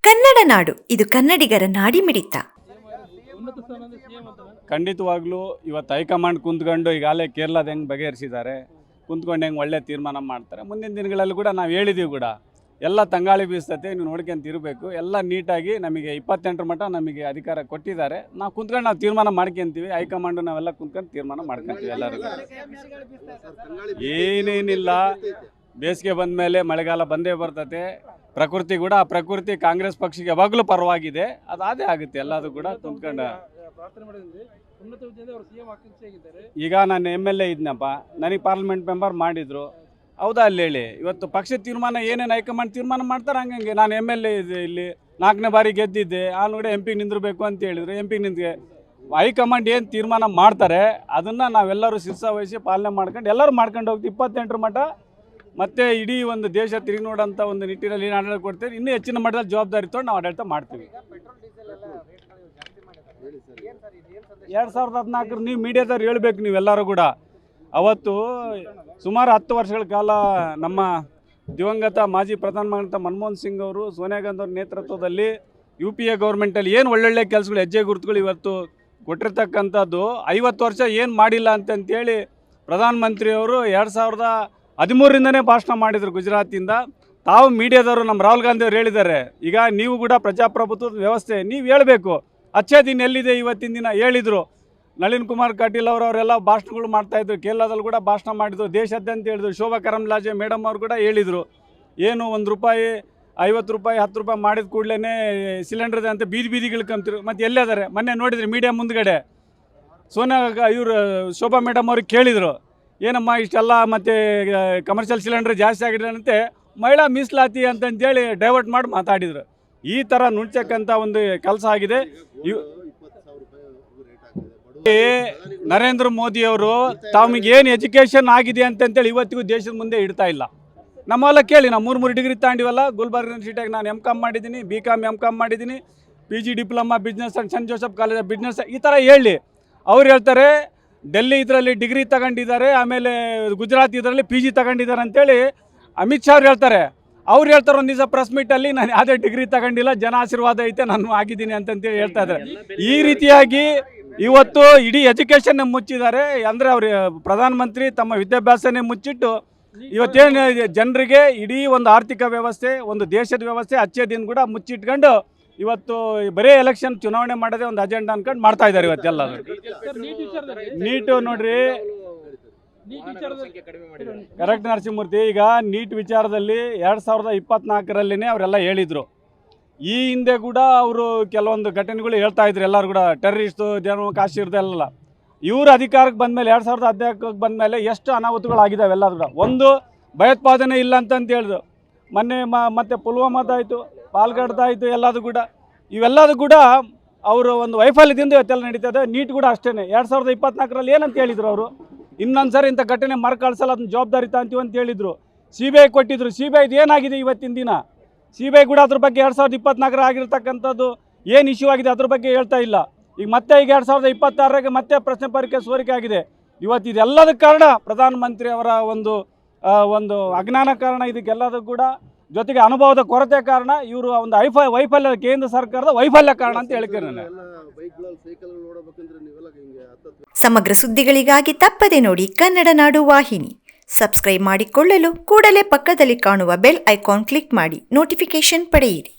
ಕನ್ನಡ ನಾಡು, ಇದು ಕನ್ನಡಿಗರ ನಾಡಿಮಿಡಿತ. ಖಂಡಿತವಾಗ್ಲೂ ಇವತ್ತು ಹೈಕಮಾಂಡ್ ಕುಂತ್ಕೊಂಡು ಈಗಾಗಲೇ ಕೇರಳದ ಹೆಂಗೆ ಬಗೆಹರಿಸಿದ್ದಾರೆ, ಕುಂತ್ಕೊಂಡು ಹೆಂಗೆ ಒಳ್ಳೆ ತೀರ್ಮಾನ ಮಾಡ್ತಾರೆ. ಮುಂದಿನ ದಿನಗಳಲ್ಲಿ ಕೂಡ ನಾವು ಹೇಳಿದ್ದೀವಿ ಕೂಡ, ಎಲ್ಲ ತಂಗಾಳಿ ಬೀಸ್ತತೆ, ನೀವು ನೋಡ್ಕೊಂತ ಇರಬೇಕು. ಎಲ್ಲ ನೀಟಾಗಿ ನಮಗೆ 28 ಮಟ್ಟ ನಮಗೆ ಅಧಿಕಾರ ಕೊಟ್ಟಿದ್ದಾರೆ. ನಾವು ಕುಂತ್ಕೊಂಡು ನಾವು ತೀರ್ಮಾನ ಮಾಡ್ಕೊಂತೀವಿ. ಹೈಕಮಾಂಡು ನಾವೆಲ್ಲ ಕುಂತ್ಕೊಂಡು ತೀರ್ಮಾನ ಮಾಡ್ಕೊಂತೀವಿ. ಎಲ್ಲರಿಗೂ ಏನೇನಿಲ್ಲ, ಬೇಸಿಗೆ ಬಂದ ಮೇಲೆ ಮಳೆಗಾಲ ಬಂದೇ ಬರ್ತತೆ. ಪ್ರಕೃತಿ ಕೂಡ, ಆ ಪ್ರಕೃತಿ ಕಾಂಗ್ರೆಸ್ ಪಕ್ಷಕ್ಕೆ ಯಾವಾಗಲೂ ಪರವಾಗಿದೆ. ಅದೇ ಆಗುತ್ತೆ. ಎಲ್ಲದು ಕೂಡ ಕುಂತ್ಕೊಂಡು ಈಗ ನಾನು MLA ಇದ್ನಪ್ಪ, ನನಗೆ ಪಾರ್ಲಿಮೆಂಟ್ ಮೆಂಬರ್ ಮಾಡಿದ್ರು. ಹೌದಾ ಅಲ್ಲಿ ಹೇಳಿ, ಇವತ್ತು ಪಕ್ಷ ತೀರ್ಮಾನ ಏನೇನು ಹೈಕಮಾಂಡ್ ತೀರ್ಮಾನ ಮಾಡ್ತಾರೆ ಹಂಗೆ. ನಾನು MLA ಇದೆ, ಇಲ್ಲಿ 4ನೇ ಬಾರಿ ಗೆದ್ದಿದ್ದೆ. ಆ ನೋಡಿ MP ನಿಂದಿರಬೇಕು ಅಂತ ಹೇಳಿದ್ರು. MP ನಿಂತ್ಗೆ ಹೈಕಮಾಂಡ್ ಏನು ತೀರ್ಮಾನ ಮಾಡ್ತಾರೆ ಅದನ್ನು ನಾವೆಲ್ಲರೂ ಶಿರಸಾವಹಿಸಿ ಪಾಲನೆ ಮಾಡ್ಕೊಂಡು ಎಲ್ಲರೂ ಮಾಡ್ಕೊಂಡು ಹೋಗ್ತೀವಿ. 28 ಮಟ್ಟ ಮತ್ತು ಇಡೀ ಒಂದು ದೇಶ ತಿರುಗಿ ನೋಡೋಂಥ ಒಂದು ನಿಟ್ಟಿನಲ್ಲಿ ಆಡಳಿತ ಕೊಡ್ತೇವೆ. ಇನ್ನೂ ಹೆಚ್ಚಿನ ಮಟ್ಟದಲ್ಲಿ ಜವಾಬ್ದಾರಿ ತೊಗೊಂಡು ನಾವು ಆಡಳಿತ ಮಾಡ್ತೀವಿ. 2014 ನೀವು ಮೀಡಿಯಾದವ್ರು ಹೇಳ್ಬೇಕು. ನೀವೆಲ್ಲರೂ ಕೂಡ ಅವತ್ತು ಸುಮಾರು 10 ವರ್ಷಗಳ ಕಾಲ ನಮ್ಮ ದಿವಂಗತ ಮಾಜಿ ಪ್ರಧಾನಮಂತ್ರಿ ಮನಮೋಹನ್ ಸಿಂಗ್ ಅವರು, ಸೋನಿಯಾ ಗಾಂಧಿ ಅವ್ರ ನೇತೃತ್ವದಲ್ಲಿ UPA ಗೌರ್ಮೆಂಟಲ್ಲಿ ಏನು ಒಳ್ಳೊಳ್ಳೆ ಕೆಲಸಗಳು, ಹೆಜ್ಜೆ ಗುರುತುಗಳು ಇವತ್ತು ಕೊಟ್ಟಿರ್ತಕ್ಕಂಥದ್ದು 50 ವರ್ಷ ಏನು ಮಾಡಿಲ್ಲ ಅಂತಂತೇಳಿ ಪ್ರಧಾನಮಂತ್ರಿಯವರು 2013ರಿಂದನೇ ಭಾಷಣ ಮಾಡಿದರು ಗುಜರಾತಿಂದ. ತಾವು ಮೀಡಿಯಾದವರು ನಮ್ಮ ರಾಹುಲ್ ಗಾಂಧಿ ಅವರು ಹೇಳಿದ್ದಾರೆ, ಈಗ ನೀವು ಕೂಡ ಪ್ರಜಾಪ್ರಭುತ್ವದ ವ್ಯವಸ್ಥೆ ನೀವು ಹೇಳಬೇಕು. ಅಚ್ಚೇ ದಿನ ಎಲ್ಲಿದೆ ಇವತ್ತಿನ ದಿನ ಹೇಳಿದರು. ನಳಿನ್ ಕುಮಾರ್ ಕಟೀಲ್ ಅವರೆಲ್ಲ ಭಾಷಣಗಳು ಮಾಡ್ತಾಯಿದ್ರು. ಕೇರಳದಲ್ಲಿ ಕೂಡ ಭಾಷಣ ಮಾಡಿದರು, ದೇಶಾದ್ಯಂತ ಹೇಳಿದ್ರು. ಶೋಭಾ ಕರಂದ್ಲಾಜೆ ಮೇಡಮ್ ಅವರು ಕೂಡ ಹೇಳಿದರು, ಏನು 1 ರೂಪಾಯಿ 50 ರೂಪಾಯಿ 10 ರೂಪಾಯಿ ಮಾಡಿದ ಕೂಡಲೇ ಸಿಲಿಂಡರ್ ಅಂತ ಬೀದಿಗೆ ಇಳ್ಕೊಂತಿರು. ಮತ್ತು ಎಲ್ಲಿದ್ದಾರೆ ಮೊನ್ನೆ ನೋಡಿದ್ರಿ ಮೀಡಿಯಾ ಮುಂದ್ಗಡೆ ಇವರು ಶೋಭಾ ಮೇಡಮ್ ಅವ್ರಿಗೆ ಕೇಳಿದರು, ಏನಮ್ಮ ಇಷ್ಟೆಲ್ಲ ಮತ್ತು ಕಮರ್ಷಿಯಲ್ ಸಿಲಿಂಡರ್ ಜಾಸ್ತಿ ಆಗಿರೋದಂತೆ, ಮಹಿಳಾ ಮೀಸಲಾತಿ ಅಂತಂತೇಳಿ ಡೈವರ್ಟ್ ಮಾಡಿ ಮಾತಾಡಿದರು. ಈ ಥರ ನುಡ್ಚಕ್ಕಂಥ ಒಂದು ಕೆಲಸ ಆಗಿದೆ. ನರೇಂದ್ರ ಮೋದಿಯವರು ತಮಗೇನು ಎಜುಕೇಷನ್ ಆಗಿದೆ ಅಂತಂತೇಳಿ ಇವತ್ತಿಗೂ ದೇಶದ ಮುಂದೆ ಇಡ್ತಾ ಇಲ್ಲ. ನಮ್ಮೆಲ್ಲ ಕೇಳಿ, ನಾವು 3 ಡಿಗ್ರಿ ತಗೊಂಡಿವಲ್ಲ. ಗುಲ್ಬರ್ಗ ಯೂನಿವರ್ಸಿಟಿಯಾಗಿ ನಾನು MCOM ಮಾಡಿದ್ದೀನಿ, BCOM MCOM ಮಾಡಿದ್ದೀನಿ, PG diploma business and saint Joseph college of business. ಈ ಥರ ಹೇಳಿ ಅವ್ರು ಹೇಳ್ತಾರೆ ಡೆಲ್ಲಿ ಇದರಲ್ಲಿ ಡಿಗ್ರಿ ತಗೊಂಡಿದ್ದಾರೆ, ಆಮೇಲೆ ಗುಜರಾತ್ ಇದರಲ್ಲಿ PG ತಗೊಂಡಿದ್ದಾರೆ ಅಂತೇಳಿ ಅಮಿತ್ ಶಾ ಅವ್ರು ಹೇಳ್ತಾರೆ. ಅವ್ರು ಹೇಳ್ತಾರೆ ಒಂದು ದಿವಸ ಪ್ರೆಸ್ ಮೀಟಲ್ಲಿ, ನಾನು ಯಾವುದೇ ಡಿಗ್ರಿ ತಗೊಂಡಿಲ್ಲ, ಜನ ಆಶೀರ್ವಾದ ಐತೆ, ನಾನು ಆಗಿದ್ದೀನಿ ಅಂತಂತೇಳಿ ಹೇಳ್ತಾ ಇದ್ದಾರೆ. ಈ ರೀತಿಯಾಗಿ ಇವತ್ತು ಇಡೀ ಎಜುಕೇಷನ್ನೇ ಮುಚ್ಚಿದ್ದಾರೆ. ಅಂದರೆ ಅವರು ಪ್ರಧಾನಮಂತ್ರಿ ತಮ್ಮ ವಿದ್ಯಾಭ್ಯಾಸನೇ ಮುಚ್ಚಿಟ್ಟು ಇವತ್ತೇನು ಜನರಿಗೆ ಇಡೀ ಒಂದು ಆರ್ಥಿಕ ವ್ಯವಸ್ಥೆ, ಒಂದು ದೇಶದ ವ್ಯವಸ್ಥೆ ಅಚ್ಚೇ ದಿನ ಕೂಡ ಮುಚ್ಚಿಟ್ಕೊಂಡು ಇವತ್ತು ಬರೀ ಎಲೆಕ್ಷನ್ ಚುನಾವಣೆ ಮಾಡೋದೇ ಒಂದು ಅಜೆಂಡಾ ಅನ್ಕೊಂಡು ಮಾಡ್ತಾ ಇದ್ದಾರೆ ಇವತ್ತೆಲ್ಲ. ನೀಟು ನೋಡ್ರಿ, ಕರೆಕ್ಟ್ ನರಸಿಂಹಮೂರ್ತಿ. ಈಗ ನೀಟ್ ವಿಚಾರದಲ್ಲಿ 2024ರಲ್ಲಿನೇ ಅವರೆಲ್ಲ ಹೇಳಿದರು. ಈ ಹಿಂದೆ ಕೂಡ ಅವರು ಕೆಲವೊಂದು ಘಟನೆಗಳು ಹೇಳ್ತಾ ಇದ್ರು. ಎಲ್ಲರೂ ಕೂಡ ಟೆರರಿಸ್ಟು, ಜಮ್ಮು ಕಾಶ್ಮೀರದೆಲ್ಲ. ಇವರು ಅಧಿಕಾರಕ್ಕೆ ಬಂದಮೇಲೆ 2014ಕ್ಕೆ ಬಂದಮೇಲೆ ಎಷ್ಟು ಅನಾಹುತಗಳಾಗಿದ್ದಾವೆ ಎಲ್ಲರೂ ಕೂಡ. ಒಂದು ಭಯೋತ್ಪಾದನೆ ಇಲ್ಲ ಅಂತಂತ ಹೇಳಿದ್ರು. ಮೊನ್ನೆ ಮತ್ತು ಪುಲ್ವಾಮಾದಾಯಿತು, ಪಾಲ್ಗಡ್ದಾಯಿತು, ಎಲ್ಲದು ಕೂಡ ಇವೆಲ್ಲದು ಕೂಡ ಅವರು ಒಂದು ವೈಫಲ್ಯದಿಂದ ಇವತ್ತೆಲ್ಲ ನಡೀತದೆ. ನೀಟ್ ಕೂಡ ಅಷ್ಟೇ 2024ರಲ್ಲಿ ಏನಂತ ಹೇಳಿದರು ಅವರು, ಇನ್ನೊಂದು ಸರಿ ಇಂಥ ಘಟನೆ ಮರುಕಳಿಸಲ್ಲ, ಅದನ್ನ ಜವಾಬ್ದಾರಿ ತಾಂತೀವಿ ಅಂತ ಹೇಳಿದರು. CBI ಕೊಟ್ಟಿದ್ರು. CBI ಏನಾಗಿದೆ ಇವತ್ತಿನ ದಿನ? CBI ಕೂಡ ಅದ್ರ ಬಗ್ಗೆ 2024 ಆಗಿರ್ತಕ್ಕಂಥದ್ದು ಏನು ಇಶ್ಯೂ ಆಗಿದೆ ಅದ್ರ ಬಗ್ಗೆ ಹೇಳ್ತಾ ಇಲ್ಲ. ಈಗ 2026ಗೆ ಮತ್ತೆ ಪ್ರಶ್ನೆ ಪತ್ರಿಕೆ ಸೋರಿಕೆ ಆಗಿದೆ. ಇವತ್ತು ಇದೆಲ್ಲದಕ್ಕೆ ಕಾರಣ ಪ್ರಧಾನಮಂತ್ರಿ ಅವರ ಒಂದು ಅಜ್ಞಾನ ಕಾರಣ. ಇದಕ್ಕೆಲ್ಲದಕ್ಕೂ ಕೂಡ ಜೊತೆಗೆ ಅನುಭವದ ಕೊರತೆ ಕಾರಣ. ಇವರು ಒಂದು ವೈಫಲ್ಯ, ಕೇಂದ್ರ ಸರ್ಕಾರದ ವೈಫಲ್ಯ ಕಾರಣ ಅಂತ ಹೇಳ್ತೇನೆ ನಾನು. ಸಮಗ್ರ ಸುದ್ದಿಗಳಿಗಾಗಿ ತಪ್ಪದೆ ನೋಡಿ ಕನ್ನಡ ನಾಡು ವಾಹಿನಿ. ಸಬ್ಸ್ಕ್ರೈಬ್ ಮಾಡಿಕೊಳ್ಳಲು ಕೂಡಲೇ ಪಕ್ಕದಲ್ಲಿ ಕಾಣುವ ಬೆಲ್ ಐಕಾನ್ ಕ್ಲಿಕ್ ಮಾಡಿ ನೋಟಿಫಿಕೇಶನ್ ಪಡೆಯಿರಿ.